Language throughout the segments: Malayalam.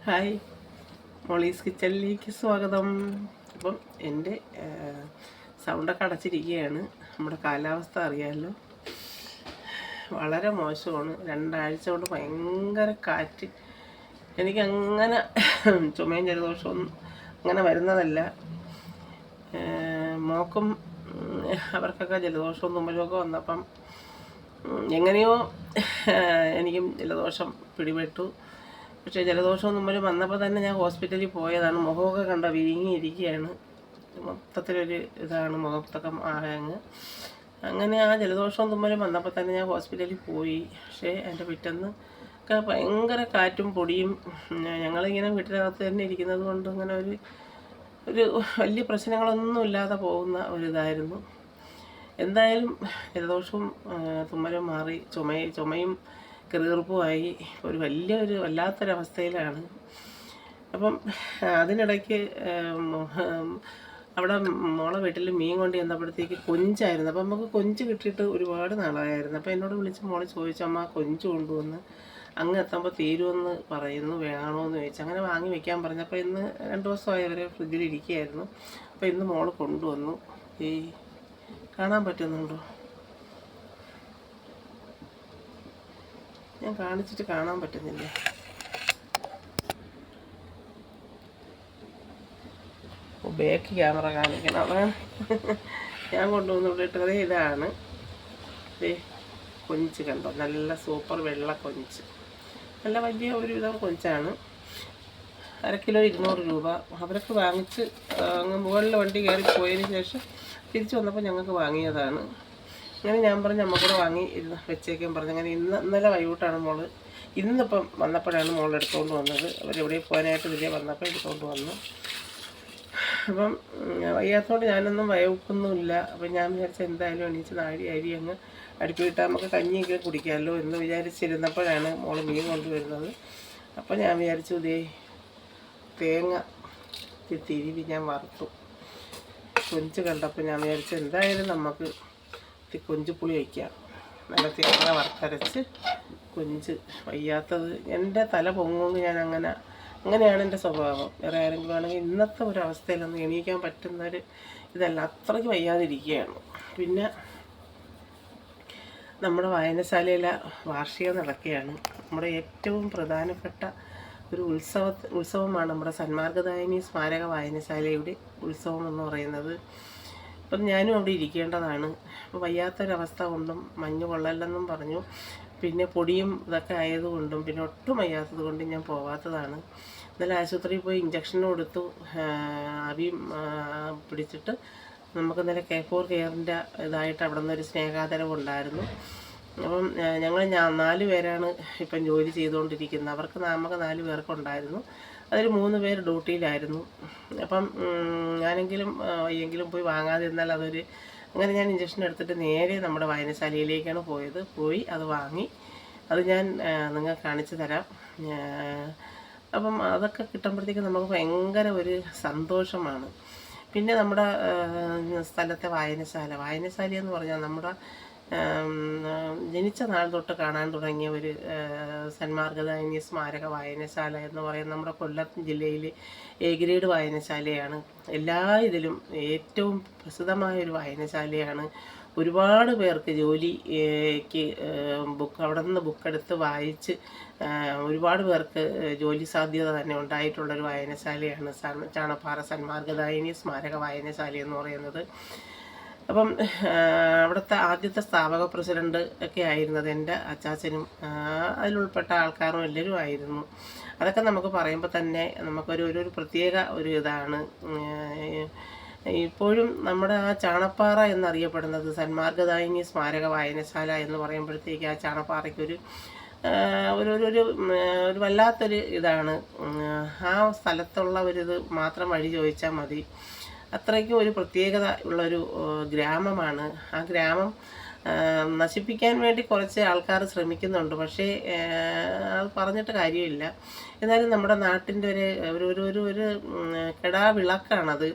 ഹായ്, മോളീസ് കിച്ചണിലേക്ക് സ്വാഗതം. അപ്പം എൻ്റെ സൗണ്ടൊക്കെ അടച്ചിരിക്കുകയാണ്. നമ്മുടെ കാലാവസ്ഥ അറിയാമല്ലോ, വളരെ മോശമാണ്. 2 ആഴ്ച കൊണ്ട് ഭയങ്കര കാറ്റ്. എനിക്കങ്ങനെ ചുമയും ജലദോഷമൊന്നും അങ്ങനെ വരുന്നതല്ല. മോക്കും അവർക്കൊക്കെ ജലദോഷവും തുമ്മലുമൊക്കെ വന്നപ്പം എങ്ങനെയോ എനിക്കും ജലദോഷം പിടിപെട്ടു. പക്ഷേ ജലദോഷവും തുമ്മലും വന്നപ്പോൾ തന്നെ ഞാൻ ഹോസ്പിറ്റലിൽ പോയതാണ്. മുഖമൊക്കെ കണ്ട വീങ്ങിയിരിക്കുകയാണ്. മൊത്തത്തിലൊരു ഇതാണ്, മുഖത്തൊക്കെ ആകെ. അങ്ങനെ ആ ജലദോഷവും തുമ്മലും വന്നപ്പോൾ തന്നെ ഞാൻ ഹോസ്പിറ്റലിൽ പോയി. പക്ഷേ എൻ്റെ പിറ്റേന്ന് ഒക്കെ ഭയങ്കര കാറ്റും പൊടിയും. ഞങ്ങളിങ്ങനെ വീട്ടിനകത്ത് തന്നെ ഇരിക്കുന്നത് കൊണ്ട് അങ്ങനെ ഒരു വലിയ പ്രശ്നങ്ങളൊന്നും ഇല്ലാതെ പോകുന്ന ഒരിതായിരുന്നു. എന്തായാലും ജലദോഷവും തുമ്മലും മാറി, ചുമയും കീറുപ്പുമായി ഒരു വല്ലാത്തൊരവസ്ഥയിലാണ്. അപ്പം അതിനിടയ്ക്ക് അവിടെ മോളെ വീട്ടിൽ മീൻ കൊണ്ട് ചെന്നപ്പോഴത്തേക്ക് കൊഞ്ചായിരുന്നു. അപ്പം നമുക്ക് കൊഞ്ച് കിട്ടിയിട്ട് ഒരുപാട് നാളായിരുന്നു. അപ്പോൾ എന്നോട് വിളിച്ച് മോളെ ചോദിച്ചു, അമ്മ കൊഞ്ച് കൊണ്ടുവന്ന് അങ്ങ് എത്തുമ്പോൾ തീരുമെന്ന് പറയുന്നു, വേണമെന്ന് ചോദിച്ചു. അങ്ങനെ വാങ്ങി വെക്കാൻ പറഞ്ഞപ്പോൾ ഇന്ന് 2 ദിവസമായി അവരെ ഫ്രിഡ്ജിലിരിക്കുകയായിരുന്നു. അപ്പോൾ ഇന്ന് മോള് കൊണ്ടുവന്നു. ഈ കാണാൻ പറ്റുന്നുണ്ടോ? ഞാൻ കാണിച്ചിട്ട് കാണാൻ പറ്റുന്നില്ല. ബാക്ക് ക്യാമറ കാണിക്കണം, അതാണ് ഞാൻ കൊണ്ടുവന്ന് ഇട്ടത്. ഇതാണ് കൊഞ്ച്, കണ്ടോ? നല്ല സൂപ്പർ വെള്ള കൊഞ്ച്, നല്ല വലിയ ഒരുവിധം കൊഞ്ചാണ്. 1/2 കിലോ 200 രൂപ. അവരൊക്കെ വാങ്ങിച്ച് അങ്ങ് മുകളിൽ വണ്ടി കയറി പോയതിന് ശേഷം തിരിച്ചു വന്നപ്പോൾ ഞങ്ങൾക്ക് വാങ്ങിയതാണ്. അങ്ങനെ ഞാൻ പറഞ്ഞ് നമ്മക്കൂടെ വാങ്ങി വെച്ചേക്കാൻ പറഞ്ഞു. അങ്ങനെ ഇന്നലെ വൈകിട്ടാണ് മോള്, ഇന്നിപ്പം വന്നപ്പോഴാണ് മോൾ എടുത്തുകൊണ്ട് വന്നത്. അവരെവിടെ പോകാനായിട്ട് ഇതിലേ വന്നപ്പോൾ എടുത്തുകൊണ്ട് വന്നു. അപ്പം വയ്യാത്തതുകൊണ്ട് ഞാനൊന്നും വയവൊന്നുമില്ല. അപ്പം ഞാൻ വിചാരിച്ച എന്തായാലും എണീച്ച് അരി അങ്ങ് അടുപ്പിട്ടാൽ നമുക്ക് കഞ്ഞിയൊക്കെ കുടിക്കാമല്ലോ എന്ന് വിചാരിച്ചിരുന്നപ്പോഴാണ് മോള് മീൻ കൊണ്ടുവരുന്നത്. അപ്പം ഞാൻ വിചാരിച്ചു, തേങ്ങ തിരുവി ഞാൻ വറുത്തു. കൊഞ്ച് കണ്ടപ്പോൾ ഞാൻ വിചാരിച്ചു എന്തായാലും നമുക്ക് കൊഞ്ചുപുളി വയ്ക്കാം. നല്ല തേങ്ങ വറുത്തരച്ച് കൊഞ്ച്. വയ്യാത്തത് എൻ്റെ തല പൊങ്ങുകൊണ്ട് ഞാൻ അങ്ങനെയാണ് എൻ്റെ സ്വഭാവം. വേറെ ആരെങ്കിലും ആണെങ്കിൽ ഇന്നത്തെ ഒരവസ്ഥയിലൊന്നും എണീക്കാൻ പറ്റുന്നൊരു ഇതല്ല, അത്രയ്ക്ക് വയ്യാതിരിക്കുകയാണ്. പിന്നെ നമ്മുടെ വായനശാലയിലെ വാർഷികം നടക്കുകയാണ്. നമ്മുടെ ഏറ്റവും പ്രധാനപ്പെട്ട ഒരു ഉത്സവമാണ് നമ്മുടെ സന്മാർഗദായിനി സ്മാരക വായനശാലയുടെ ഉത്സവം എന്ന് പറയുന്നത്. അപ്പം ഞാനും അവിടെ ഇരിക്കേണ്ടതാണ്. അപ്പോൾ വയ്യാത്തൊരവസ്ഥ കൊണ്ടും മഞ്ഞ് കൊള്ളല്ലെന്നും പറഞ്ഞു, പിന്നെ പൊടിയും ഇതൊക്കെ ആയതുകൊണ്ടും പിന്നെ ഒട്ടും വയ്യാത്തത് കൊണ്ടും ഞാൻ പോകാത്തതാണ്. ഇന്നലെ ആശുപത്രിയിൽ പോയി ഇഞ്ചക്ഷൻ കൊടുത്തു. അവിയും പിടിച്ചിട്ട് നമുക്ക് ഇന്നലെ K4 കെയറിൻ്റെ ഇതായിട്ട് അവിടെ നിന്നൊരു സ്നേഹാദരവ് ഉണ്ടായിരുന്നു. അപ്പം ഞങ്ങൾ 4 പേരാണ് ഇപ്പം ജോലി ചെയ്തുകൊണ്ടിരിക്കുന്നത്. നമുക്ക് 4 പേർക്കുണ്ടായിരുന്നു. അതിൽ 3 പേര് ഡ്യൂട്ടിയിലായിരുന്നു. അപ്പം ഞാനെങ്കിലും വയ്യെങ്കിലും പോയി വാങ്ങാതിരുന്നാൽ അങ്ങനെ ഞാൻ ഇഞ്ചക്ഷൻ എടുത്തിട്ട് നേരെ നമ്മുടെ വായനശാലയിലേക്കാണ് പോയി അത് വാങ്ങി. അത് ഞാൻ നിങ്ങൾക്ക് കാണിച്ചു തരാം. അപ്പം അതൊക്കെ കിട്ടുമ്പോഴത്തേക്ക് നമുക്ക് ഭയങ്കര ഒരു സന്തോഷമാണ്. പിന്നെ നമ്മുടെ സ്ഥലത്തെ വായനശാല എന്ന് പറഞ്ഞാൽ നമ്മുടെ ജനിച്ച നാൾ തൊട്ട് കാണാൻ തുടങ്ങിയ ഒരു സന്മാർഗദായിനി സ്മാരക വായനശാല എന്ന് പറയുന്നത് നമ്മുടെ കൊല്ലം ജില്ലയിലെ A ഗ്രേഡ് വായനശാലയാണ്. എല്ലാ ഇതിലും ഏറ്റവും പ്രസിദ്ധമായൊരു വായനശാലയാണ്. ഒരുപാട് പേർക്ക് ജോലിക്ക് അവിടെ നിന്ന് ബുക്കെടുത്ത് വായിച്ച് ഒരുപാട് പേർക്ക് ജോലി സാധ്യത തന്നെ ഉണ്ടായിട്ടുള്ളൊരു വായനശാലയാണ് ചാണപ്പാറ സന്മാർഗദായിനി സ്മാരക വായനശാല എന്ന് പറയുന്നത്. അപ്പം അവിടുത്തെ ആദ്യത്തെ സ്ഥാപക പ്രസിഡന്റ് ഒക്കെ ആയിരുന്നത് എൻ്റെ അച്ചാച്ചനും അതിലുൾപ്പെട്ട ആൾക്കാരും എല്ലാവരും ആയിരുന്നു. അതൊക്കെ നമുക്ക് പറയുമ്പോൾ തന്നെ നമുക്കൊരു പ്രത്യേക ഒരു ഇതാണ്. ഇപ്പോഴും നമ്മുടെ ആ ചാണപ്പാറ എന്നറിയപ്പെടുന്നത് സന്മാർഗദായിനി സ്മാരക വായനശാല എന്ന് പറയുമ്പോഴത്തേക്ക് ആ ചാണപ്പാറയ്ക്കൊരു ഒരു വല്ലാത്തൊരു ഇതാണ്. ആ സ്ഥലത്തുള്ള ഒരിത് മാത്രം വഴി ചോദിച്ചാൽ മതി. അത്രയ്ക്കും ഒരു പ്രത്യേകത ഉള്ളൊരു ഗ്രാമമാണ്. ആ ഗ്രാമം നശിപ്പിക്കാൻ വേണ്ടി കുറച്ച് ആൾക്കാർ ശ്രമിക്കുന്നുണ്ട്. പക്ഷേ അത് പറഞ്ഞിട്ട് കാര്യമില്ല. എന്നാലും നമ്മുടെ നാട്ടിൻ്റെ ഒരു ഒരു ഒരു ഒരു കെടാവിളക്കാണത്.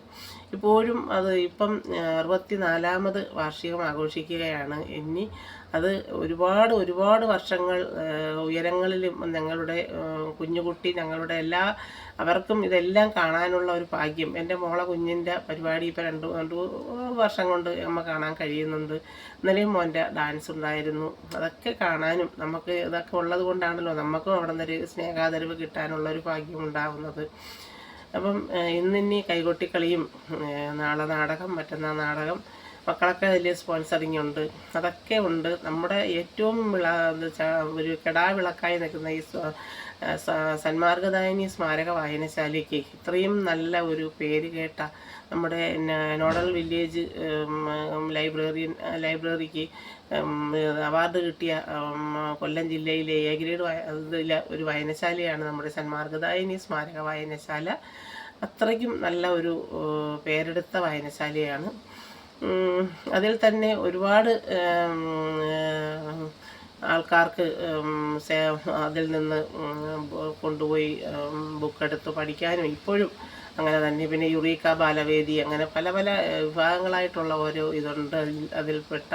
ഇപ്പോഴും അത് ഇപ്പം 64ാമത് വാർഷികം ആഘോഷിക്കുകയാണ്. ഇനി അത് ഒരുപാട് ഒരുപാട് വർഷങ്ങൾ ഉയരങ്ങളിലും ഞങ്ങളുടെ കുഞ്ഞുകുട്ടി ഞങ്ങളുടെ അവർക്കും ഇതെല്ലാം കാണാനുള്ള ഒരു ഭാഗ്യം. എൻ്റെ മോളെ കുഞ്ഞിൻ്റെ പരിപാടി ഇപ്പോൾ രണ്ട് വർഷം കൊണ്ട് നമ്മൾ കാണാൻ കഴിയുന്നുണ്ട്. ഇന്നലെയും മോൻ്റെ ഡാൻസ് ഉണ്ടായിരുന്നു. അതൊക്കെ കാണാനും നമുക്ക് ഇതൊക്കെ ഉള്ളത് കൊണ്ടാണല്ലോ നമുക്കും അവിടെ നിന്നൊരു സ്നേഹാദരവ് കിട്ടാനുള്ളൊരു ഭാഗ്യം ഉണ്ടാകുന്നത്. അപ്പം ഇന്നിനി കൈകൊട്ടിക്കളിയും നാളെ നാടകം, മറ്റന്നാൾ നാടകം, മക്കളൊക്കെ വലിയ സ്പോൺസറിങ് ഉണ്ട്, അതൊക്കെ ഉണ്ട്. നമ്മുടെ ഏറ്റവും ഒരു കെടാവിളക്കായി നിൽക്കുന്ന ഈ സന്മാർഗദായിനി സ്മാരക വായനശാലയ്ക്ക് ഇത്രയും നല്ല ഒരു പേര് കേട്ട നമ്മുടെ നോഡൽ വില്ലേജ് ലൈബ്രറിക്ക് അവാർഡ് കിട്ടിയ കൊല്ലം ജില്ലയിലെ എ ഗ്രേഡ് ഒരു വായനശാലയാണ് നമ്മുടെ സന്മാർഗദായിനി സ്മാരക വായനശാല. അത്രയ്ക്കും നല്ല ഒരു പേരെടുത്ത വായനശാലയാണ്. അതിൽ തന്നെ ഒരുപാട് ആൾക്കാർക്ക് അതിൽ നിന്ന് കൊണ്ടുപോയി ബുക്കെടുത്ത് പഠിക്കാനും ഇപ്പോഴും അങ്ങനെ തന്നെ. പിന്നെ യുറീക്ക ബാലവേദി, അങ്ങനെ പല പല വിഭാഗങ്ങളായിട്ടുള്ള ഓരോ ഇതുണ്ട്. അതിൽപ്പെട്ട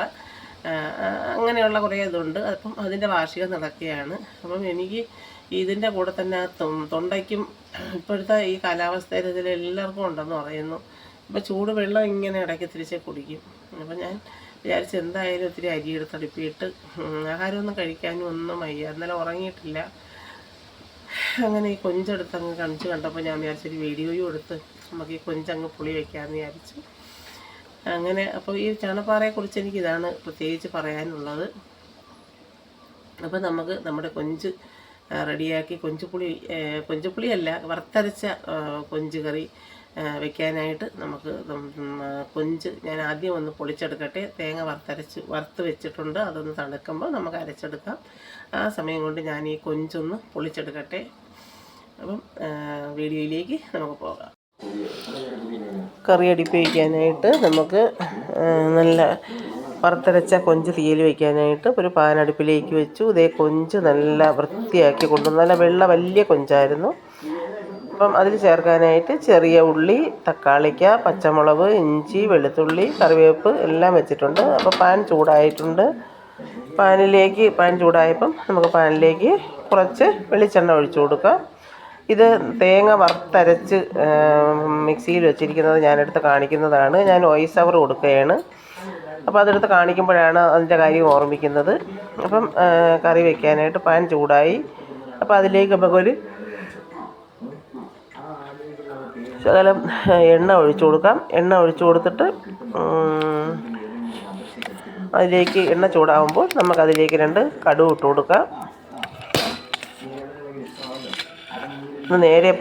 അങ്ങനെയുള്ള കുറേ ഇതുണ്ട്. അപ്പം അതിൻ്റെ വാർഷികം നടക്കുകയാണ്. അപ്പം എനിക്ക് ഇതിൻ്റെ കൂടെ തന്നെ തൊണ്ടയ്ക്കും ഇപ്പോഴത്തെ ഈ കാലാവസ്ഥയിൽ ഇതിൽ എല്ലാവർക്കും ഉണ്ടെന്ന് പറയുന്നു. ഇപ്പോൾ ചൂട് വെള്ളം ഇങ്ങനെ ഇടയ്ക്ക് തിരിച്ച് കുടിക്കും. അപ്പം ഞാൻ വിചാരിച്ച് എന്തായാലും ഒത്തിരി അരിയെടുത്ത് അടുപ്പിയിട്ട് ആഹാരമൊന്നും കഴിക്കാനും ഒന്നും വയ്യ. എന്നാലും ഉറങ്ങിയിട്ടില്ല. അങ്ങനെ ഈ കൊഞ്ചെടുത്ത് അങ്ങ് കാണിച്ച് കണ്ടപ്പോൾ ഞാൻ വിചാരിച്ചൊരു വീഡിയോയും എടുത്ത് നമുക്ക് ഈ കൊഞ്ചങ്ങ് പുളി വയ്ക്കാമെന്ന് വിചാരിച്ചു. അങ്ങനെ അപ്പോൾ ഈ ചാണപ്പാറയെക്കുറിച്ച് എനിക്കിതാണ് പ്രത്യേകിച്ച് പറയാനുള്ളത്. അപ്പോൾ നമുക്ക് നമ്മുടെ കൊഞ്ച് റെഡിയാക്കി കൊഞ്ചുപുളിയല്ല, വറുത്തരച്ച കൊഞ്ച് കറി വയ്ക്കാനായിട്ട് നമുക്ക് കൊഞ്ച് ഞാൻ ആദ്യം ഒന്ന് പൊളിച്ചെടുക്കട്ടെ. തേങ്ങ വറുത്ത് വെച്ചിട്ടുണ്ട്. അതൊന്ന് തണുക്കുമ്പോൾ നമുക്ക് അരച്ചെടുക്കാം. ആ സമയം കൊണ്ട് ഞാൻ ഈ കൊഞ്ചൊന്ന് പൊളിച്ചെടുക്കട്ടെ. അപ്പം വീഡിയോയിലേക്ക് നമുക്ക് പോകാം. കറി അടുപ്പി വയ്ക്കാനായിട്ട് നമുക്ക് നല്ല വറുത്തരച്ച കൊഞ്ച് തീയിൽ വയ്ക്കാനായിട്ട് ഒരു പാൻ അടുപ്പിലേക്ക് വെച്ചു. ഇതേ കൊഞ്ച് നല്ല വൃത്തിയാക്കി നല്ല വലിയ കൊഞ്ചായിരുന്നു. അപ്പം അതിൽ ചേർക്കാനായിട്ട് ചെറിയ ഉള്ളി, തക്കാളിക്ക, പച്ചമുളക്, ഇഞ്ചി, വെളുത്തുള്ളി, കറിവേപ്പ് എല്ലാം വെച്ചിട്ടുണ്ട്. അപ്പോൾ പാൻ ചൂടായിട്ടുണ്ട്. പാൻ ചൂടായപ്പം നമുക്ക് പാനിലേക്ക് കുറച്ച് വെളിച്ചെണ്ണ ഒഴിച്ചു കൊടുക്കാം. ഇത് തേങ്ങ വറുത്തരച്ച് മിക്സിയിൽ വെച്ചിരിക്കുന്നത് ഞാനെടുത്ത് കാണിക്കുന്നതാണ്. ഞാൻ വോയിസ് ഓവർ കൊടുക്കുകയാണ്. അപ്പോൾ അതെടുത്ത് കാണിക്കുമ്പോഴാണ് അതിൻ്റെ കാര്യം ഓർമ്മിക്കുന്നത്. അപ്പം കറി വയ്ക്കാനായിട്ട് പാൻ ചൂടായി. അപ്പോൾ അതിലേക്ക് നമുക്കൊരു ശകലം എണ്ണ ഒഴിച്ചു കൊടുക്കാം. എണ്ണ ഒഴിച്ചു കൊടുത്തിട്ട് അതിലേക്ക് എണ്ണ ചൂടാകുമ്പോൾ നമുക്കതിലേക്ക് 2 കടുക് ഇട്ട് കൊടുക്കാം.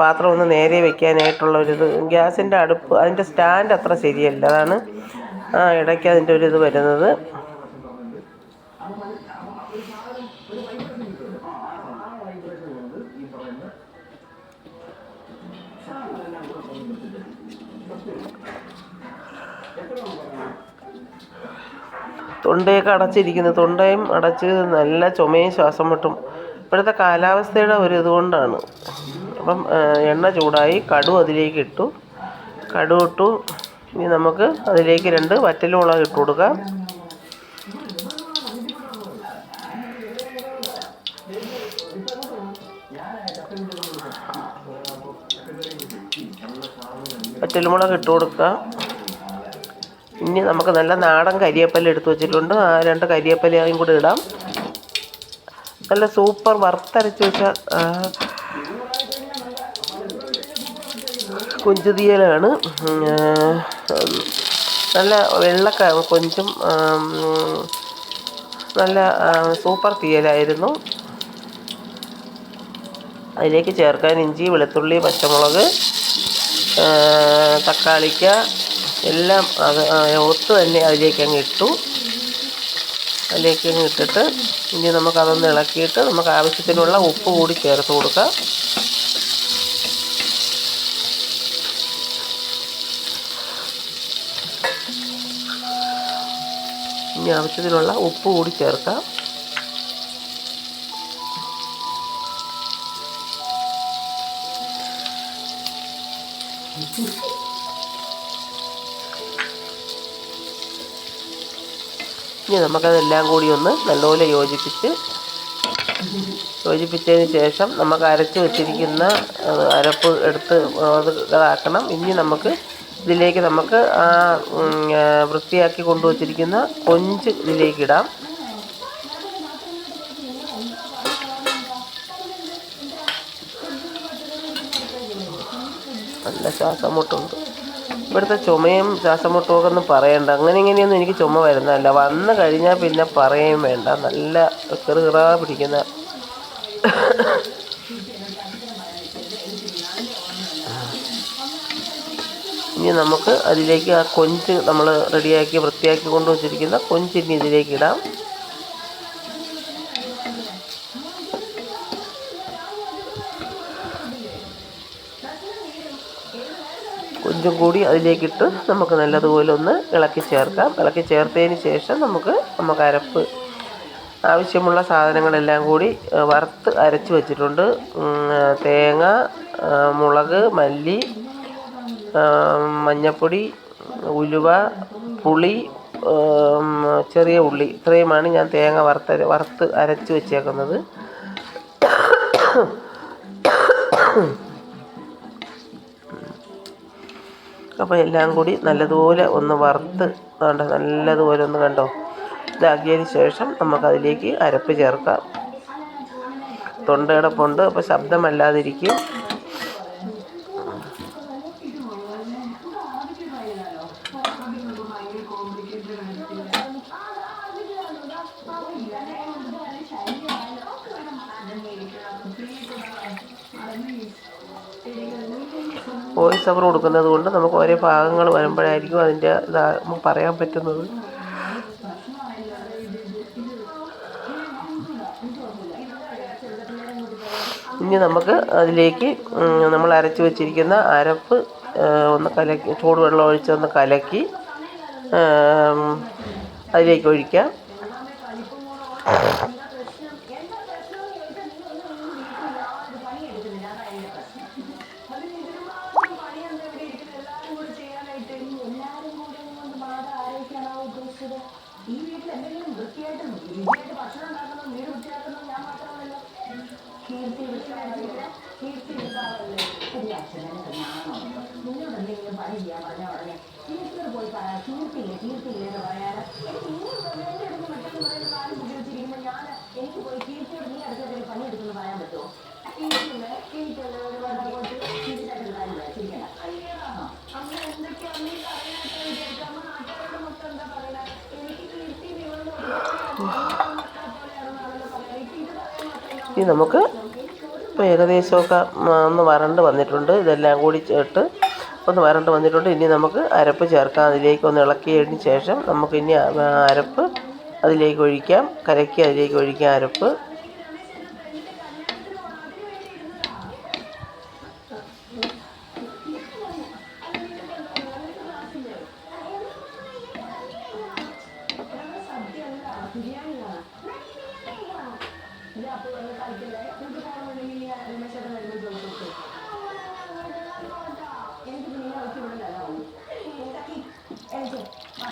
പാത്രം ഒന്ന് നേരെ വെക്കാനായിട്ടുള്ളൊരിത്, ഗ്യാസിൻ്റെ അടുപ്പ് അതിൻ്റെ സ്റ്റാൻഡ് അത്ര ശരിയല്ല, അതാണ് ഇടയ്ക്ക് അതിൻ്റെ ഒരിത് വരുന്നത്. തൊണ്ടയൊക്കെ അടച്ചിരിക്കുന്നു. തൊണ്ടയും അടച്ച് നല്ല ചുമയും ശ്വാസം മുട്ടും. ഇപ്പോഴത്തെ കാലാവസ്ഥയുടെ ഒരു ഇതുകൊണ്ടാണ്. അപ്പം എണ്ണ ചൂടായി, കടുക് അതിലേക്ക് ഇട്ടു. ഇനി നമുക്ക് അതിലേക്ക് 2 വറ്റൽമുളക് ഇട്ട് കൊടുക്കാം. വറ്റൽമുളക് ഇട്ട് കൊടുക്കാം. ഇനി നമുക്ക് നല്ല നാടൻ കരിവേപ്പില എടുത്ത് വെച്ചിട്ടുണ്ട്. ആ 2 കരിവേപ്പിലയും കൂടി ഇടാം. നല്ല സൂപ്പർ വറുത്തരച്ച് വെച്ച കൊഞ്ച് തീയലാണ്. നല്ല കൊഞ്ചും നല്ല സൂപ്പർ തീയലായിരുന്നു. അതിലേക്ക് ചേർക്കാൻ ഇഞ്ചി, വെളുത്തുള്ളി, പച്ചമുളക്, തക്കാളിക്ക എല്ലാം ഒത്ത് തന്നെ അതിലേക്ക് അങ്ങ് ഇട്ടു. ഇട്ടിട്ട് ഇനി നമുക്കതൊന്ന് ഇളക്കിയിട്ട് നമുക്ക് ആവശ്യത്തിനുള്ള ഉപ്പ് കൂടി ചേർത്ത് കൊടുക്കാം. ഇനി ആവശ്യത്തിനുള്ള ഉപ്പ് കൂടി ചേർക്കാം. ഇനി നമുക്കതെല്ലാം കൂടി ഒന്ന് നല്ലപോലെ യോജിപ്പിച്ചതിന് ശേഷം നമുക്ക് അരച്ച് വെച്ചിരിക്കുന്ന അരപ്പ് എടുത്ത് അത് ഇതാക്കണം. ഇനി നമുക്ക് ഇതിലേക്ക് നമുക്ക് വൃത്തിയാക്കി കൊണ്ടുവച്ചിരിക്കുന്ന കൊഞ്ച് ഇതിലേക്കിടാം. നല്ല ശ്വാസം മുട്ടുണ്ട്. ഇവിടുത്തെ ചുമയും ശ്വാസം മുട്ടുമൊക്കെ ഒന്നും പറയണ്ട. അങ്ങനെ ഇങ്ങനെയൊന്നും എനിക്ക് ചുമ വരുന്നതല്ല. വന്നു കഴിഞ്ഞാൽ പിന്നെ പറയുകയും വേണ്ട. നല്ല കിറുകിറാ പിടിക്കുന്ന ഇനി നമുക്ക് അതിലേക്ക് ആ കൊഞ്ച് നമ്മൾ റെഡിയാക്കി വൃത്തിയാക്കി കൊണ്ടുവച്ചിരിക്കുന്ന കൊഞ്ച് ഇനി ഇതിലേക്ക് ഇടാം. കൊഞ്ചും കൂടി അതിലേക്കിട്ട് നമുക്ക് നല്ലതുപോലെ ഒന്ന് ഇളക്കി ചേർക്കാം. ഇളക്കി ചേർത്തതിന് ശേഷം നമുക്ക് അരപ്പ് ആവശ്യമുള്ള സാധനങ്ങളെല്ലാം കൂടി വറുത്ത് അരച്ച് വെച്ചിട്ടുണ്ട്. തേങ്ങ, മുളക്, മല്ലി, മഞ്ഞൾപ്പൊടി, ഉലുവ, പുളി, ചെറിയ ഉള്ളി, ഇത്രയുമാണ് ഞാൻ തേങ്ങ വറുത്ത് അരച്ച് വെച്ചേക്കുന്നത്. അപ്പോൾ എല്ലാം കൂടി നല്ലതുപോലെ ഒന്ന് വറുത്ത് നല്ലതുപോലെ ഒന്ന് കണ്ടോ ഇതാക്കിയതിന് ശേഷം നമുക്കതിലേക്ക് അരപ്പ് ചേർക്കാം. തൊണ്ടയടപ്പുണ്ട്, അപ്പോൾ ശബ്ദമല്ലാതിരിക്കും. വോയിസ് ഓവർ കൊടുക്കുന്നത് കൊണ്ട് നമുക്ക് ഓരോ ഭാഗങ്ങൾ വരുമ്പോഴായിരിക്കും അതിൻ്റെ പറയാൻ പറ്റുന്നത്. ഇനി നമുക്ക് അതിലേക്ക് നമ്മൾ അരച്ച് വെച്ചിരിക്കുന്ന അരപ്പ് ഒന്ന് കലക്കി ചൂടുവെള്ളം ഒഴിച്ചൊന്ന് കലക്കി അതിലേക്ക് ഒഴിക്കാം. ഇനി നമുക്ക് ഇപ്പോൾ ഏകദേശമൊക്കെ ഒന്ന് വരണ്ട് വന്നിട്ടുണ്ട്. ഇതെല്ലാം കൂടി ചേർത്ത് ഒന്ന് വരണ്ട് വന്നിട്ടുണ്ട്. ഇനി നമുക്ക് അരപ്പ് ചേർക്കാം. അതിലേക്ക് ഒന്ന് ഇളക്കിയതിന് ശേഷം നമുക്ക് ഇനി അരപ്പ് അതിലേക്ക് ഒഴിക്കാം. കലക്കി അതിലേക്ക് ഒഴിക്കാം അരപ്പ്.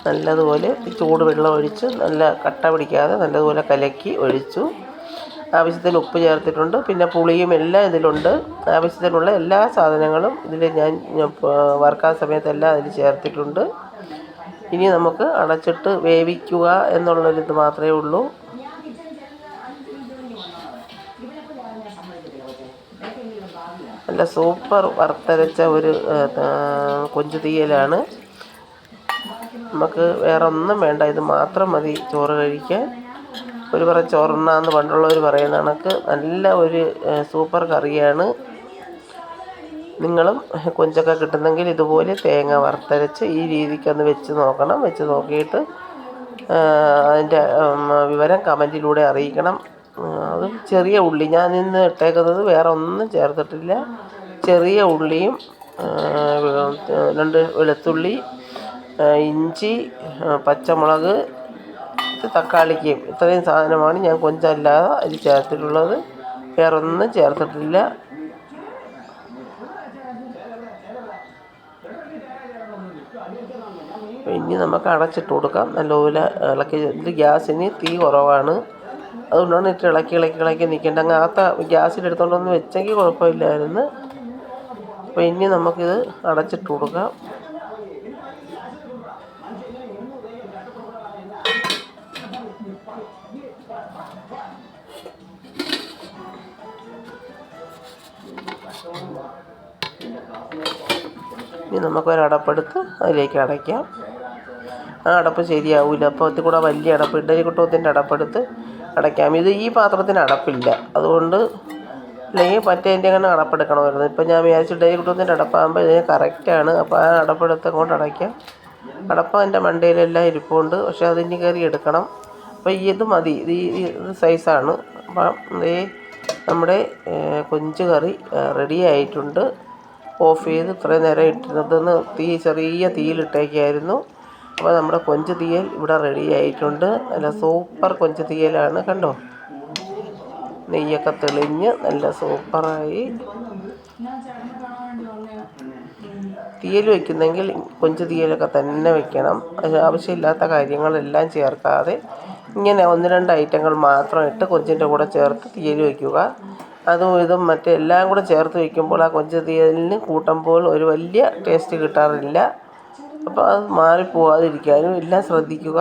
നല്ലതുപോലെ ചൂടുവെള്ളം ഒഴിച്ച് നല്ല കട്ട പിടിക്കാതെ നല്ലതുപോലെ കലക്കി ഒഴിച്ചു. ആവശ്യത്തിന് ഉപ്പ് ചേർത്തിട്ടുണ്ട്. പിന്നെ പുളിയും എല്ലാം ഇതിലുണ്ട്. ആവശ്യത്തിനുള്ള എല്ലാ സാധനങ്ങളും ഇതിൽ ഞാൻ വറുക്കാൻ സമയത്തെല്ലാം അതിൽ ചേർത്തിട്ടുണ്ട്. ഇനി നമുക്ക് അടച്ചിട്ട് വേവിക്കുക എന്നുള്ളൊരിത് മാത്രമേ ഉള്ളൂ. നല്ല സൂപ്പർ വറുത്തരച്ച ഒരു കൊഞ്ച് തീയലാണ്. നമുക്ക് വേറെ ഒന്നും വേണ്ട, ഇത് മാത്രം മതി ചോറ് കഴിക്കാൻ. ഒരു പറ ചോറുണ്ണാന്ന് പണ്ടുള്ളവർ പറയുന്ന കണക്ക് നല്ല ഒരു സൂപ്പർ കറിയാണ്. നിങ്ങളും കൊഞ്ചൊക്കെ കിട്ടുന്നെങ്കിൽ ഇതുപോലെ തേങ്ങ വറുത്തരച്ച് ഈ രീതിക്കൊന്ന് വെച്ച് നോക്കണം. വെച്ച് നോക്കിയിട്ട് അതിൻ്റെ വിവരം കമൻറ്റിലൂടെ അറിയിക്കണം. അത് ചെറിയ ഉള്ളി ഞാൻ ഇന്ന് ഇട്ടേക്കുന്നത് വേറെ ഒന്നും ചേർത്തിട്ടില്ല. ചെറിയ ഉള്ളിയും 2 വെളുത്തുള്ളി, ഇഞ്ചി, പച്ചമുളക്, തക്കാളിക്കും ഇത്രയും സാധനമാണ് ഞാൻ കൊഞ്ചല്ലാതെ അതിൽ ചേർത്തിട്ടുള്ളത്. വേറൊന്നും ചേർത്തിട്ടില്ല. ഇനി നമുക്ക് അടച്ചിട്ട് കൊടുക്കാം. നല്ലപോലെ ഇളക്കി. ഇത് ഗ്യാസിന് തീ കുറവാണ്, അതുകൊണ്ടാണ് ഇട്ട് ഇളക്കി നിൽക്കേണ്ടത്. അങ്ങാത്ത ഗ്യാസിലെടുത്തോണ്ടൊന്ന് വെച്ചെങ്കിൽ കുഴപ്പമില്ലായിരുന്നു. അപ്പോൾ ഇനി നമുക്കിത് അടച്ചിട്ട് കൊടുക്കാം. ഇനി നമുക്കൊരടപ്പെടുത്ത് അതിലേക്ക് അടയ്ക്കാം. ആ അടപ്പ് ശരിയാവില്ല, അപ്പോൾ ഇതിൽ കൂടെ വലിയ അടപ്പ്, ഇഡ്ഡലി കുട്ടകത്തിൻ്റെ അടപ്പെടുത്ത് അടയ്ക്കാം. ഇത് ഈ പാത്രത്തിന് അടപ്പില്ല, അതുകൊണ്ട് അല്ലെങ്കിൽ മറ്റേതിൻ്റെ അങ്ങനെ അടപ്പെടുക്കണമായിരുന്നു. ഇപ്പം ഞാൻ വിചാരിച്ചു ഇഡ്ഡലി കുട്ടകത്തിൻ്റെ അടപ്പാകുമ്പോൾ ഇതിന് കറക്റ്റാണ്. അപ്പോൾ ആ അടപ്പെടുത്ത് കൊണ്ട് അടയ്ക്കാം. അടപ്പ് അതിൻ്റെ മണ്ടയിലെല്ലാം ഇരിപ്പുണ്ട്, പക്ഷേ അതിന് കയറി എടുക്കണം. അപ്പോൾ ഇത് മതി, ഇത് സൈസാണ്. അപ്പം നമ്മുടെ കൊഞ്ച് കറി റെഡി ആയിട്ടുണ്ട്. ഓഫ് ചെയ്ത് ഇത്രയും നേരം ഇട്ടിരുന്നതെന്ന് ചെറിയ തീയിലിട്ടേക്കായിരുന്നു. അപ്പോൾ നമ്മുടെ കൊഞ്ച് തീയൽ ഇവിടെ റെഡി ആയിട്ടുണ്ട്. നല്ല സൂപ്പർ കൊഞ്ച് തീയലാണ്, കണ്ടോ. നെയ്യൊക്കെ തെളിഞ്ഞ് നല്ല സൂപ്പറായി. തീയൽ വയ്ക്കുന്നെങ്കിൽ കൊഞ്ച് തീയലൊക്കെ തന്നെ വെക്കണം. ആവശ്യമില്ലാത്ത കാര്യങ്ങളെല്ലാം ചേർക്കാതെ ഇങ്ങനെ 1-2 ഐറ്റങ്ങൾ മാത്രം ഇട്ട് കൊഞ്ചിൻ്റെ കൂടെ ചേർത്ത് തീയൽ വയ്ക്കുക. അതും ഇതും മറ്റെല്ലാം കൂടെ ചേർത്ത് വയ്ക്കുമ്പോൾ ആ കൊഞ്ച് തീയലിന് കൂട്ടുമ്പോൾ ഒരു വലിയ ടേസ്റ്റ് കിട്ടാറില്ല. അപ്പോൾ അത് മാറിപ്പോവാതിരിക്കാനും എല്ലാം ശ്രദ്ധിക്കുക.